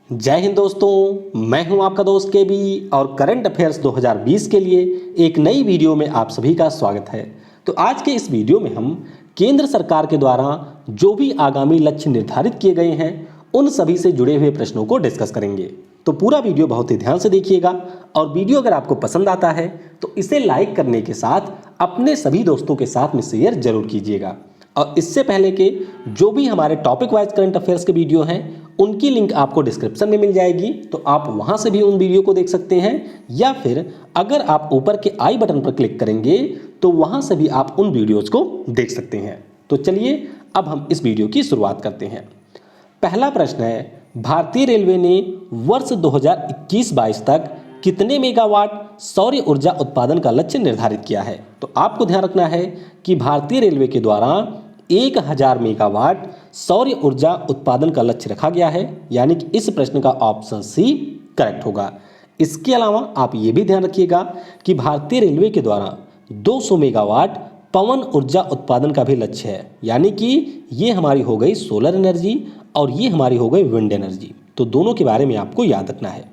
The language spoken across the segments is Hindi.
जय हिंद दोस्तों, मैं हूं आपका दोस्त के बी और करंट अफेयर्स 2020 के लिए एक नई वीडियो में आप सभी का स्वागत है। तो आज के इस वीडियो में हम केंद्र सरकार के द्वारा जो भी आगामी लक्ष्य निर्धारित किए गए हैं उन सभी से जुड़े हुए प्रश्नों को डिस्कस करेंगे। तो पूरा वीडियो बहुत ही ध्यान से देखिएगा और वीडियो अगर आपको पसंद आता है तो इसे लाइक करने के साथ अपने सभी दोस्तों के साथ में शेयर जरूर कीजिएगा। और इससे पहले के जो भी हमारे टॉपिक वाइज करंट अफेयर्स के वीडियो हैं उनकी लिंक आपको डिस्क्रिप्शन में मिल जाएगी, तो आप वहां से भी उन वीडियो को देख सकते हैं, या फिर अगर आप ऊपर के आई बटन पर क्लिक करेंगे तो वहां से भी आप उन वीडियोज को देख सकते हैं। तो चलिए अब हम इस वीडियो की शुरुआत करते हैं। पहला प्रश्न है, भारतीय रेलवे ने वर्ष 2021-22 तक कितने मेगावाट सौर ऊर्जा उत्पादन का लक्ष्य निर्धारित किया है? तो आपको ध्यान रखना है कि भारतीय रेलवे के द्वारा 1000 मेगावाट सौर ऊर्जा उत्पादन का लक्ष्य रखा गया है, यानी कि इस प्रश्न का ऑप्शन सी करेक्ट होगा। इसके अलावा आप ये भी ध्यान रखिएगा कि भारतीय रेलवे के द्वारा 200 मेगावाट पवन ऊर्जा उत्पादन का भी लक्ष्य है, यानी कि ये हमारी हो गई सोलर एनर्जी और ये हमारी हो गई विंड एनर्जी। तो दोनों के बारे में आपको याद रखना है।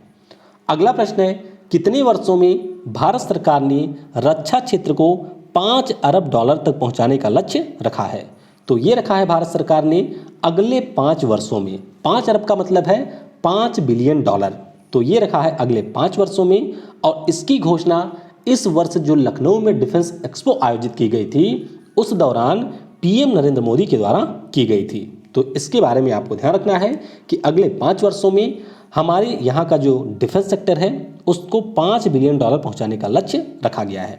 अगला प्रश्न है, कितने वर्षों में भारत सरकार ने रक्षा क्षेत्र को 5 अरब डॉलर तक पहुंचाने का लक्ष्य रखा है? तो ये रखा है भारत सरकार ने अगले 5 वर्षों में। 5 अरब का मतलब है 5 बिलियन डॉलर। तो ये रखा है अगले 5 वर्षों में, और इसकी घोषणा इस वर्ष जो लखनऊ में डिफेंस एक्सपो आयोजित की गई थी उस दौरान पीएम नरेंद्र मोदी के द्वारा की गई थी। तो इसके बारे में आपको ध्यान रखना है कि अगले 5 वर्षों में हमारे यहाँ का जो डिफेंस सेक्टर है उसको 5 बिलियन डॉलर पहुँचाने का लक्ष्य रखा गया है।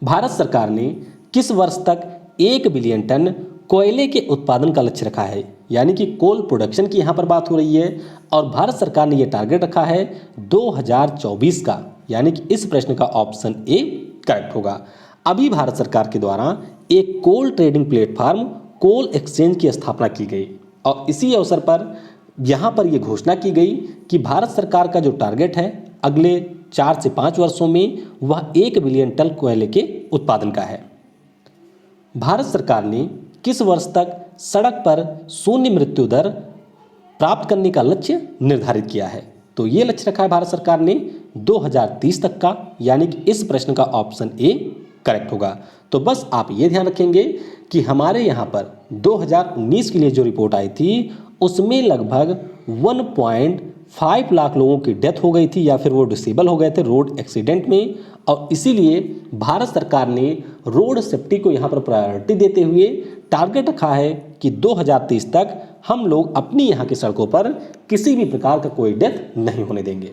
भारत सरकार ने किस वर्ष तक 1 बिलियन टन कोयले के उत्पादन का लक्ष्य रखा है? यानी कि कोल प्रोडक्शन की यहाँ पर बात हो रही है, और भारत सरकार ने ये टारगेट रखा है 2024 का, यानी कि इस प्रश्न का ऑप्शन ए करेक्ट होगा। अभी भारत सरकार के द्वारा एक कोल ट्रेडिंग प्लेटफॉर्म कोल एक्सचेंज की स्थापना की गई, और इसी अवसर पर यहाँ पर यह घोषणा की गई कि भारत सरकार का जो टारगेट है अगले 4 से 5 वर्षों में वह 1 बिलियन टन कोयले के उत्पादन का है। भारत सरकार ने किस वर्ष तक सड़क पर शून्य मृत्यु दर प्राप्त करने का लक्ष्य निर्धारित किया है? तो ये लक्ष्य रखा है भारत सरकार ने 2030 तक का, यानी कि इस प्रश्न का ऑप्शन ए करेक्ट होगा। तो बस आप ये ध्यान रखेंगे कि हमारे यहाँ पर 2019 के लिए जो रिपोर्ट आई थी उसमें लगभग 1.5 लाख लोगों की डेथ हो गई थी, या फिर वो डिसेबल हो गए थे रोड एक्सीडेंट में, और इसीलिए भारत सरकार ने रोड सेफ्टी को यहाँ पर प्रायोरिटी देते हुए टारगेट रखा है कि 2030 तक हम लोग अपनी यहाँ की सड़कों पर किसी भी प्रकार का कोई डेथ नहीं होने देंगे।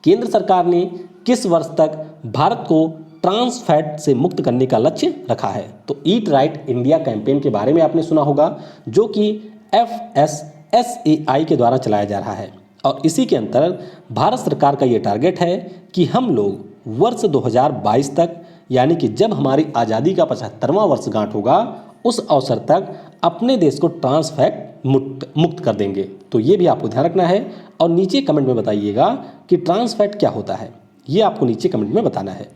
केंद्र सरकार ने किस वर्ष तक भारत को ट्रांस फैट से मुक्त करने का लक्ष्य रखा है? तो ईट राइट इंडिया कैंपेन के बारे में आपने सुना होगा, जो कि FSSAI के द्वारा चलाया जा रहा है, और इसी के अंतर्गत भारत सरकार का ये टारगेट है कि हम लोग वर्ष 2022 तक, यानी कि जब हमारी आज़ादी का 75वां वर्षगांठ होगा उस अवसर तक अपने देश को ट्रांस फैट मुक्त कर देंगे। तो ये भी आपको ध्यान रखना है, और नीचे कमेंट में बताइएगा कि ट्रांस फैट क्या होता है, ये आपको नीचे कमेंट में बताना है।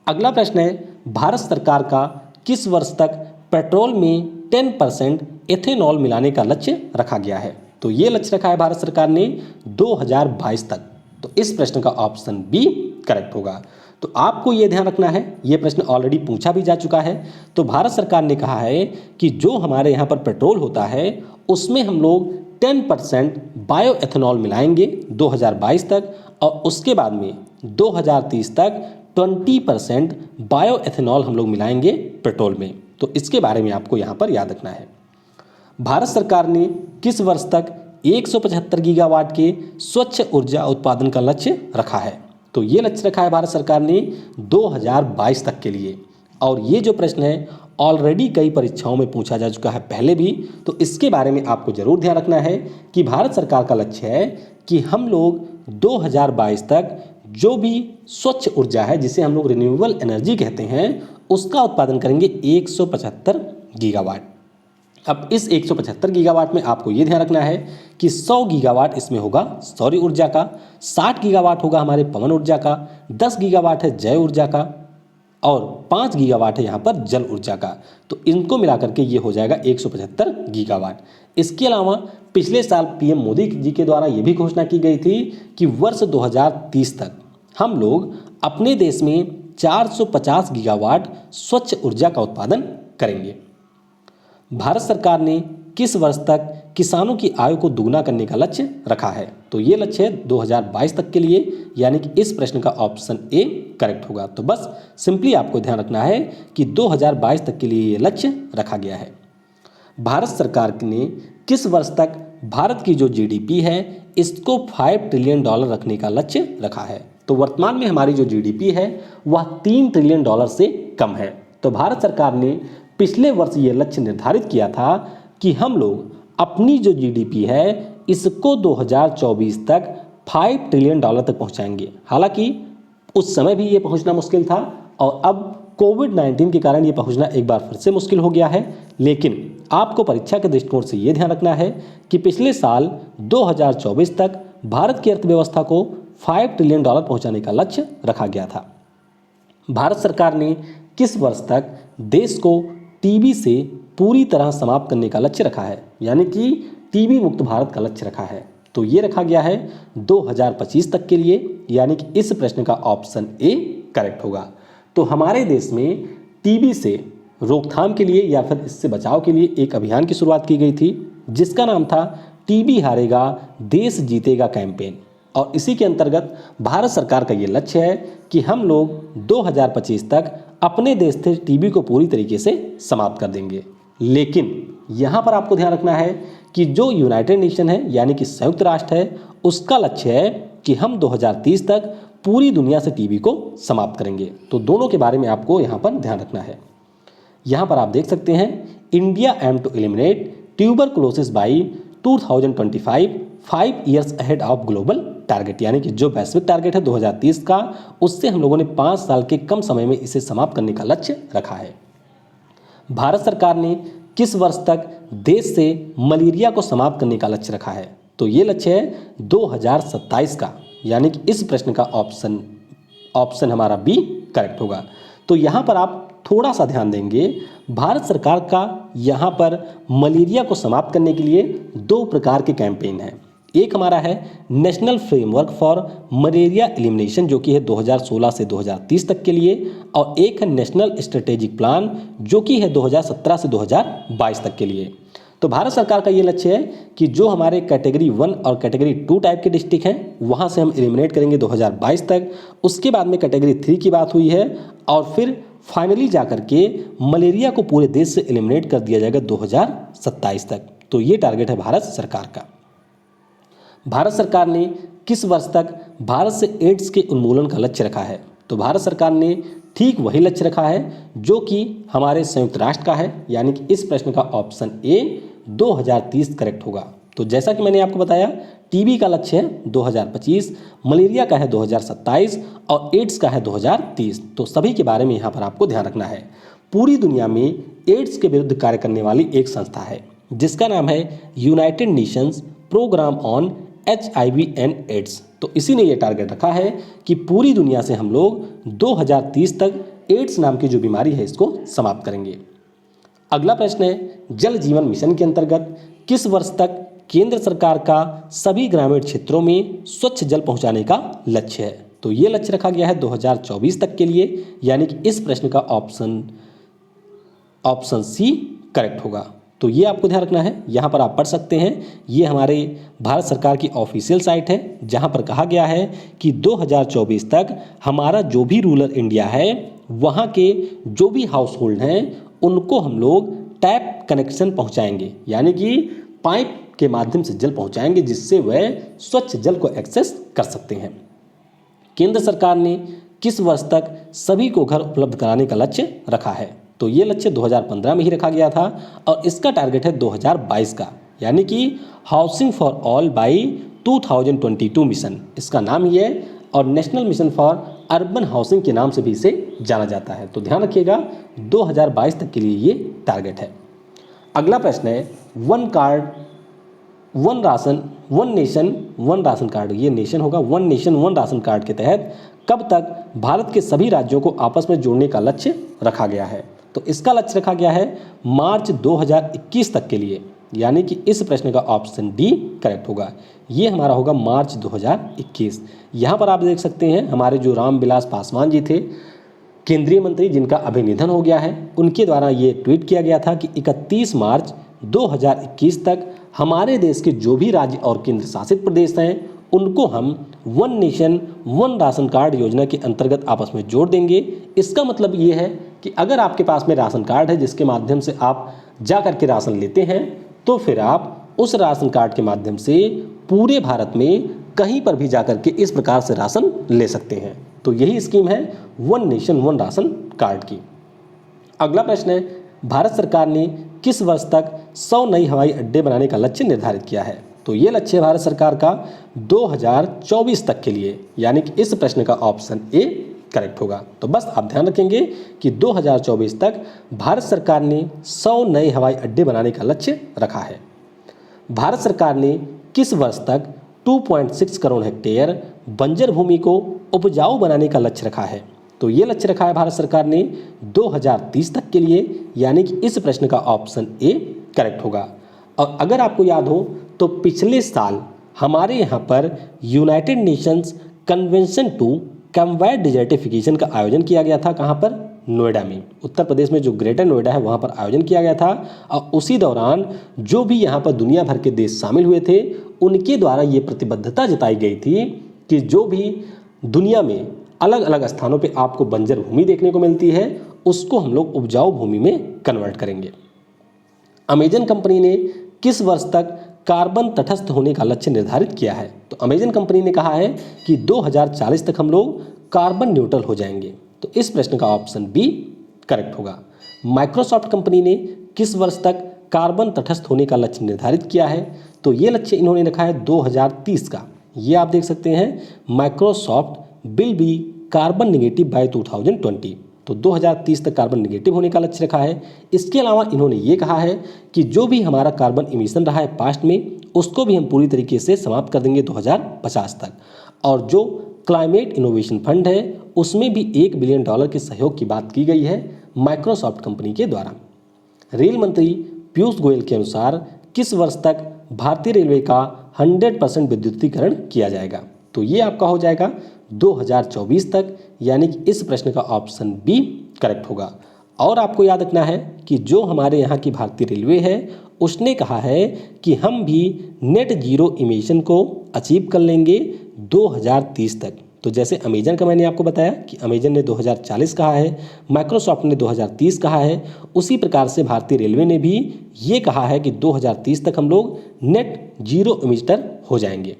अगला प्रश्न है, भारत सरकार का किस वर्ष तक पेट्रोल में 10% एथेनॉल मिलाने का लक्ष्य रखा गया है? तो ये लक्ष्य रखा है भारत सरकार ने 2022 तक। तो इस प्रश्न का ऑप्शन बी करेक्ट होगा। तो आपको ये ध्यान रखना है, ये प्रश्न ऑलरेडी पूछा भी जा चुका है। तो भारत सरकार ने कहा है कि जो हमारे यहाँ पर पेट्रोल होता है उसमें हम लोग 10% बायो एथेनॉल मिलाएंगे 2022 तक, और उसके बाद में 2030 तक 20% बायो एथेनॉल हम लोग मिलाएंगे पेट्रोल में। तो इसके बारे में आपको यहाँ पर याद रखना है। भारत सरकार ने किस वर्ष तक 175 गीगावाट के स्वच्छ ऊर्जा उत्पादन का लक्ष्य रखा है? तो ये लक्ष्य रखा है भारत सरकार ने 2022 तक के लिए, और ये जो प्रश्न है ऑलरेडी कई परीक्षाओं में पूछा जा चुका है पहले भी। तो इसके बारे में आपको जरूर ध्यान रखना है कि भारत सरकार का लक्ष्य है कि हम लोग 2022 तक जो भी स्वच्छ ऊर्जा है, जिसे हम लोग रिन्यूएबल एनर्जी कहते हैं, उसका उत्पादन करेंगे 175 गीगावाट। अब इस 175 गीगावाट में आपको ये ध्यान रखना है कि 100 गीगावाट इसमें होगा सौर ऊर्जा का, 60 गीगावाट होगा हमारे पवन ऊर्जा का, 10 गीगावाट है जैव ऊर्जा का, और 5 गीगावाट है यहाँ पर जल ऊर्जा का। तो इनको मिलाकर के ये हो जाएगा 175 गीगावाट। इसके अलावा पिछले साल पीएम मोदी जी के द्वारा ये भी घोषणा की गई थी कि वर्ष 2030 तक हम लोग अपने देश में 450 गीगावाट स्वच्छ ऊर्जा का उत्पादन करेंगे। भारत सरकार ने किस वर्ष तक किसानों की आय को दुगना करने का लक्ष्य रखा है? तो ये लक्ष्य है 2022 तक के लिए, यानी कि इस प्रश्न का ऑप्शन ए करेक्ट होगा। तो बस सिंपली आपको ध्यान रखना है कि 2022 तक के लिए ये लक्ष्य रखा गया है। भारत सरकार ने किस वर्ष तक भारत की जो जीडीपी है इसको 5 ट्रिलियन डॉलर रखने का लक्ष्य रखा है? तो वर्तमान में हमारी जो जीडीपी है वह 3 ट्रिलियन डॉलर से कम है। तो भारत सरकार ने पिछले वर्ष ये लक्ष्य निर्धारित किया था कि हम लोग अपनी जो जीडीपी है इसको 2024 तक 5 ट्रिलियन डॉलर तक पहुंचाएंगे। हालांकि उस समय भी ये पहुंचना मुश्किल था और अब कोविड-19 के कारण ये पहुंचना एक बार फिर से मुश्किल हो गया है। लेकिन आपको परीक्षा के दृष्टिकोण से ये ध्यान रखना है कि पिछले साल 2024 तक भारत की अर्थव्यवस्था को 5 ट्रिलियन डॉलर पहुंचाने का लक्ष्य रखा गया था। भारत सरकार ने किस वर्ष तक देश को टीबी से पूरी तरह समाप्त करने का लक्ष्य रखा है, यानी कि टीबी मुक्त भारत का लक्ष्य रखा है? तो ये रखा गया है 2025 तक के लिए, यानी कि इस प्रश्न का ऑप्शन ए करेक्ट होगा। तो हमारे देश में टीबी से रोकथाम के लिए या फिर इससे बचाव के लिए एक अभियान की शुरुआत की गई थी जिसका नाम था टीबी हारेगा देश जीतेगा कैंपेन। और इसी के अंतर्गत भारत सरकार का ये लक्ष्य है कि हम लोग 2025 तक अपने देश से टीबी को पूरी तरीके से समाप्त कर देंगे। लेकिन यहाँ पर आपको ध्यान रखना है कि जो यूनाइटेड नेशन है यानी कि संयुक्त राष्ट्र है उसका लक्ष्य है कि हम 2030 तक पूरी दुनिया से टीबी को समाप्त करेंगे। तो दोनों के बारे में आपको यहाँ पर ध्यान रखना है। यहाँ पर आप देख सकते हैं India aim to eliminate tuberculosis by 2025 5 years ahead of global target, यानी कि जो वैश्विक टारगेट है 2030 का उससे हम लोगों ने 5 साल के कम समय में इसे समाप्त करने का लक्ष्य रखा है। भारत सरकार ने किस वर्ष तक देश से मलेरिया को समाप्त करने का लक्ष्य रखा है? तो ये लक्ष्य है 2027 का, यानी कि इस प्रश्न का ऑप्शन हमारा बी करेक्ट होगा। तो यहाँ पर आप थोड़ा सा ध्यान देंगे, भारत सरकार का यहाँ पर मलेरिया को समाप्त करने के लिए 2 प्रकार के कैंपेन हैं। एक हमारा है national framework for malaria elimination जो कि है 2016 से 2030 तक के लिए, और एक है नेशनल स्ट्रेटेजिक प्लान जो कि है 2017 से 2022 तक के लिए। तो भारत सरकार का ये लक्ष्य है कि जो हमारे कैटेगरी 1 और कैटेगरी 2 टाइप के डिस्ट्रिक्ट हैं वहाँ से हम एलिमिनेट करेंगे 2022 तक। उसके बाद में कैटेगरी 3 की बात हुई है और फिर फाइनली जाकर के मलेरिया को पूरे देश से एलिमिनेट कर दिया जाएगा 2027 तक। तो ये टारगेट है भारत सरकार का। भारत सरकार ने किस वर्ष तक भारत से एड्स के उन्मूलन का लक्ष्य रखा है? तो भारत सरकार ने ठीक वही लक्ष्य रखा है जो कि हमारे संयुक्त राष्ट्र का है, यानी कि इस प्रश्न का ऑप्शन ए 2030 करेक्ट होगा। तो जैसा कि मैंने आपको बताया टीबी का लक्ष्य है 2025, मलेरिया का है 2027 और एड्स का है 2030। तो सभी के बारे में यहाँ पर आपको ध्यान रखना है। पूरी दुनिया में एड्स के विरुद्ध कार्य करने वाली एक संस्था है जिसका नाम है United Nations programme on HIV and AIDS. तो इसी ने ये टारगेट रखा है कि पूरी दुनिया से हम लोग 2030 तक एड्स नाम की जो बीमारी है इसको समाप्त करेंगे। अगला प्रश्न है जल जीवन मिशन के अंतर्गत किस वर्ष तक केंद्र सरकार का सभी ग्रामीण क्षेत्रों में स्वच्छ जल पहुंचाने का लक्ष्य है? तो ये लक्ष्य रखा गया है 2024 तक के लिए, यानी कि इस प्रश्न का ऑप्शन सी करेक्ट होगा। तो ये आपको ध्यान रखना है। यहाँ पर आप पढ़ सकते हैं, ये हमारे भारत सरकार की ऑफिशियल साइट है जहाँ पर कहा गया है कि 2024 तक हमारा जो भी रूरल इंडिया है वहाँ के जो भी हाउस होल्ड हैं उनको हम लोग टैप कनेक्शन पहुँचाएंगे, यानी कि पाइप के माध्यम से जल पहुँचाएंगे जिससे वह स्वच्छ जल को एक्सेस कर सकते हैं। केंद्र सरकार ने किस वर्ष तक सभी को घर उपलब्ध कराने का लक्ष्य रखा है? तो ये लक्ष्य 2015 में ही रखा गया था और इसका टारगेट है 2022 का, यानी कि housing for all by 2022 mission इसका नाम ही है और national mission for urban housing के नाम से भी इसे जाना जाता है। तो ध्यान रखिएगा 2022 तक के लिए ये टारगेट है। अगला प्रश्न है one card one ration one nation one ration card, ये नेशन होगा, one nation one ration card के तहत कब तक भारत के सभी राज्यों को आपस में जोड़ने का लक्ष्य रखा गया है? तो इसका लक्ष्य रखा गया है मार्च 2021 तक के लिए, यानी कि इस प्रश्न का ऑप्शन डी करेक्ट होगा। ये हमारा होगा मार्च 2021। यहाँ पर आप देख सकते हैं हमारे जो रामविलास पासवान जी थे, केंद्रीय मंत्री जिनका अभी निधन हो गया है, उनके द्वारा ये ट्वीट किया गया था कि 31 मार्च 2021 तक हमारे देश के जो भी राज्य और केंद्र शासित प्रदेश हैं उनको हम one nation one ration card योजना के अंतर्गत आपस में जोड़ देंगे। इसका मतलब ये है कि अगर आपके पास में राशन कार्ड है जिसके माध्यम से आप जा करके राशन लेते हैं, तो फिर आप उस राशन कार्ड के माध्यम से पूरे भारत में कहीं पर भी जा करके इस प्रकार से राशन ले सकते हैं। तो यही स्कीम है one nation one ration card की। अगला प्रश्न है, भारत सरकार ने किस वर्ष तक 100 नई हवाई अड्डे बनाने का लक्ष्य निर्धारित किया है? तो ये लक्ष्य है भारत सरकार का 2024 तक के लिए, यानी कि इस प्रश्न का ऑप्शन ए करेक्ट होगा। तो बस आप ध्यान रखेंगे कि 2024 तक भारत सरकार ने 100 नए हवाई अड्डे बनाने का लक्ष्य रखा है। भारत सरकार ने किस वर्ष तक 2.6 करोड़ हेक्टेयर बंजर भूमि को उपजाऊ बनाने का लक्ष्य रखा है? तो ये लक्ष्य रखा है भारत सरकार ने 2030 तक के लिए, यानी कि इस प्रश्न का ऑप्शन ए करेक्ट होगा। और अगर आपको याद हो तो पिछले साल हमारे यहाँ पर United Nations Convention to Combat Desertification का आयोजन किया गया था। कहाँ पर? नोएडा में, उत्तर प्रदेश में जो ग्रेटर नोएडा है वहाँ पर आयोजन किया गया था। और उसी दौरान जो भी यहाँ पर दुनिया भर के देश शामिल हुए थे उनके द्वारा ये प्रतिबद्धता जताई गई थी कि जो भी दुनिया में अलग अलग स्थानों पे आपको बंजर भूमि देखने को मिलती है उसको हम लोग उपजाऊ भूमि में कन्वर्ट करेंगे। अमेजन कंपनी ने किस वर्ष तक कार्बन तटस्थ होने का लक्ष्य निर्धारित किया है? तो अमेजन कंपनी ने कहा है कि 2040 तक हम लोग कार्बन न्यूट्रल हो जाएंगे। तो इस प्रश्न का ऑप्शन बी करेक्ट होगा। माइक्रोसॉफ्ट कंपनी ने किस वर्ष तक कार्बन तटस्थ होने का लक्ष्य निर्धारित किया है? तो ये लक्ष्य इन्होंने रखा है 2030 का। ये आप देख सकते हैं, Microsoft will be carbon negative by 2020। तो 2030 तक कार्बन निगेटिव होने का लक्ष्य रखा है। इसके अलावा इन्होंने ये कहा है कि जो भी हमारा कार्बन इमिशन रहा है पास्ट में उसको भी हम पूरी तरीके से समाप्त कर देंगे 2050 तक। और जो क्लाइमेट इनोवेशन फंड है उसमें भी $1 बिलियन के सहयोग की बात की गई है माइक्रोसॉफ्ट कंपनी के द्वारा। रेल मंत्री पीयूष गोयल के अनुसार किस वर्ष तक भारतीय रेलवे का 100% विद्युतीकरण किया जाएगा? तो ये आपका हो जाएगा 2024 तक, यानी कि इस प्रश्न का ऑप्शन बी करेक्ट होगा। और आपको याद रखना है कि जो हमारे यहाँ की भारतीय रेलवे है उसने कहा है कि हम भी नेट जीरो इमिशन को अचीव कर लेंगे 2030 तक। तो जैसे अमेजन का मैंने आपको बताया कि अमेजन ने 2040 कहा है, माइक्रोसॉफ्ट ने 2030 कहा है, उसी प्रकार से भारतीय रेलवे ने भी ये कहा है कि 2030 तक हम लोग नेट जीरो इमिटर हो जाएंगे।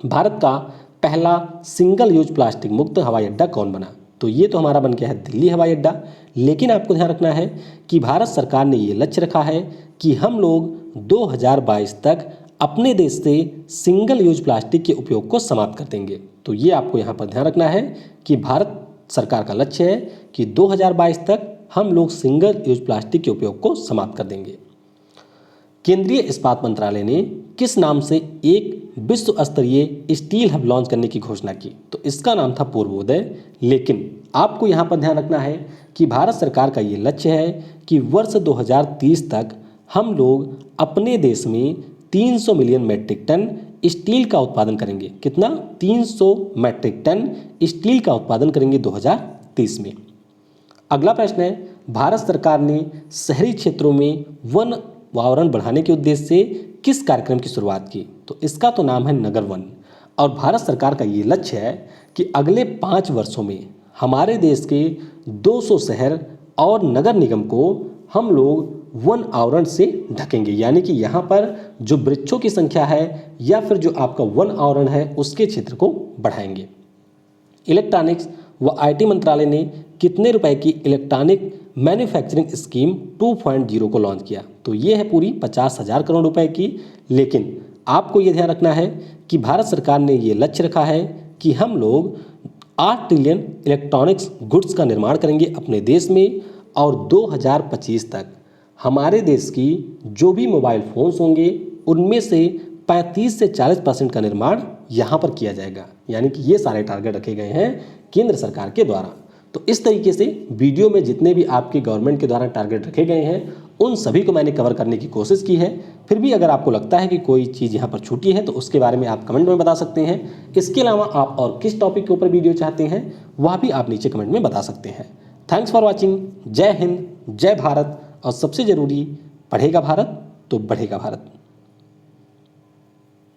भारत का पहला सिंगल यूज प्लास्टिक मुक्त हवाई अड्डा कौन बना? तो ये तो हमारा बन गया है दिल्ली हवाई अड्डा। लेकिन आपको ध्यान रखना है कि भारत सरकार ने ये लक्ष्य रखा है कि हम लोग 2022 तक अपने देश से सिंगल यूज प्लास्टिक के उपयोग को समाप्त कर देंगे। तो ये आपको यहाँ पर ध्यान रखना है कि भारत सरकार का लक्ष्य है कि 2022 तक हम लोग सिंगल यूज प्लास्टिक के उपयोग को समाप्त कर देंगे। केंद्रीय इस्पात मंत्रालय ने किस नाम से एक विश्व स्तरीय स्टील हब लॉन्च करने की घोषणा की? तो इसका नाम था पूर्वोदय। लेकिन आपको यहाँ पर ध्यान रखना है कि भारत सरकार का ये लक्ष्य है कि वर्ष 2030 तक हम लोग अपने देश में 300 मिलियन मैट्रिक टन स्टील का उत्पादन करेंगे। कितना? 300 मैट्रिक टन स्टील का उत्पादन करेंगे 2030 में। अगला प्रश्न है, भारत सरकार ने शहरी क्षेत्रों में वन वातावरण बढ़ाने के उद्देश्य से किस कार्यक्रम की शुरुआत की? तो इसका तो नाम है नगर वन। और भारत सरकार का ये लक्ष्य है कि अगले 5 वर्षों में हमारे देश के 200 शहर और नगर निगम को हम लोग वन आवरण से ढकेंगे, यानी कि यहाँ पर जो वृक्षों की संख्या है या फिर जो आपका वन आवरण है उसके क्षेत्र को बढ़ाएंगे। इलेक्ट्रॉनिक्स व IT मंत्रालय ने कितने रुपए की इलेक्ट्रॉनिक मैन्युफैक्चरिंग स्कीम 2.0 को लॉन्च किया? तो ये है पूरी 50,000 करोड़ रुपए की। लेकिन आपको ये ध्यान रखना है कि भारत सरकार ने ये लक्ष्य रखा है कि हम लोग 8 ट्रिलियन इलेक्ट्रॉनिक्स गुड्स का निर्माण करेंगे अपने देश में, और 2025 तक हमारे देश की जो भी मोबाइल फ़ोन्स होंगे उनमें से 35 से 40% का निर्माण यहाँ पर किया जाएगा। यानी कि ये सारे टारगेट रखे गए हैं केंद्र सरकार के द्वारा। तो इस तरीके से वीडियो में जितने भी आपके गवर्नमेंट के द्वारा टारगेट रखे गए हैं उन सभी को मैंने कवर करने की कोशिश की है। फिर भी अगर आपको लगता है कि कोई चीज़ यहाँ पर छूटी है तो उसके बारे में आप कमेंट में बता सकते हैं। इसके अलावा आप और किस टॉपिक के ऊपर वीडियो चाहते हैं वह भी आप नीचे कमेंट में बता सकते हैं। Thanks for watching. जय हिंद, जय भारत, और सबसे ज़रूरी, पढ़ेगा भारत तो बढ़ेगा भारत।